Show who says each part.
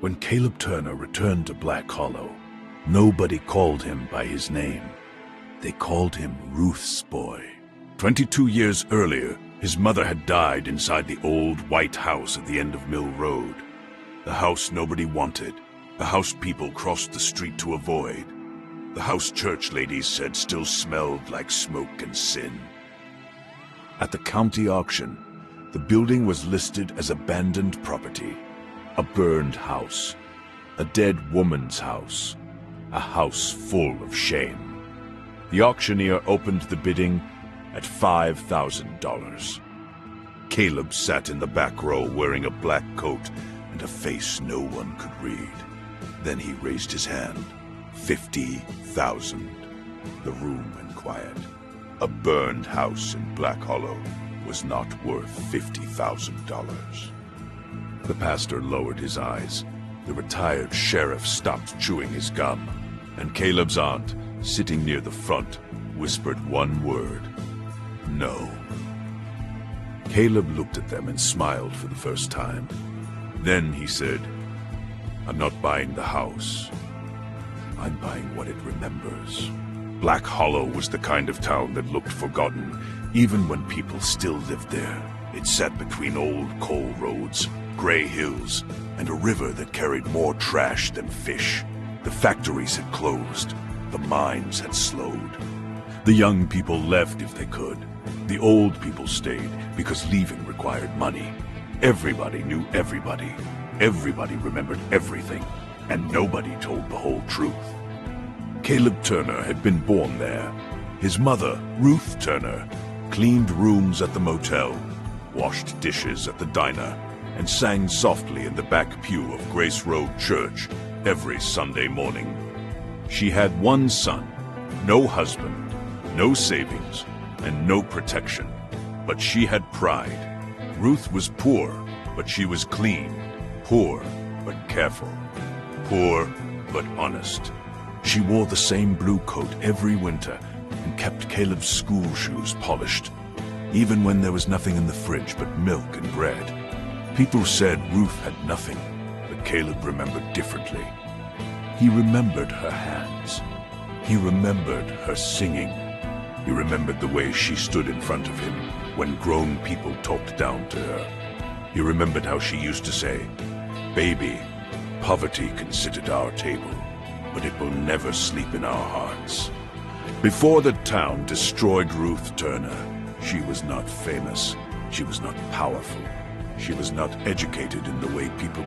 Speaker 1: When Caleb Turner returned to Black Hollow, nobody called him by his name. They called him Ruth's boy. 22 years earlier, his mother had died inside the old white house at the end of Mill Road. The house nobody wanted, the house people crossed the street to avoid. The house church ladies said still smelled like smoke and sin. At the county auction, the building was listed as abandoned property, a burned house, a dead woman's house, a house full of shame. The auctioneer opened the bidding at $5,000. Caleb sat in the back row wearing a black coat and a face no one could read. Then he raised his hand. 50,000. The room went quiet. A burned house in Black Hollow was not worth $50,000. The pastor lowered his eyes. The retired sheriff stopped chewing his gum, and Caleb's aunt, sitting near the front, whispered one word: no. Caleb looked at them and smiled for the first time. Then he said, "I'm not buying the house. I'm buying what it remembers." Black Hollow was the kind of town that looked forgotten, even when people still lived there. It sat between old coal roads, gray hills, and a river that carried more trash than fish. The factories had closed. The mines had slowed. The young people left if they could. The old people stayed because leaving required money. Everybody knew everybody. Everybody remembered everything, and nobody told the whole truth. Caleb Turner had been born there. His mother, Ruth Turner, cleaned rooms at the motel, washed dishes at the diner, and sang softly in the back pew of Grace Road Church every Sunday morning. She had one son, no husband, no savings, and no protection. But she had pride. Ruth was poor, but she was clean. Poor, but careful. Poor, but honest. She wore the same blue coat every winter and kept Caleb's school shoes polished, even when there was nothing in the fridge but milk and bread. People said Ruth had nothing, but Caleb remembered differently. He remembered her hands. He remembered her singing. He remembered the way she stood in front of him when grown people talked down to her. He remembered how she used to say, "Baby, poverty can sit at our table, but it will never sleep in our hearts." Before the town destroyed Ruth Turner, she was not famous. She was not powerful. She was not educated in the way people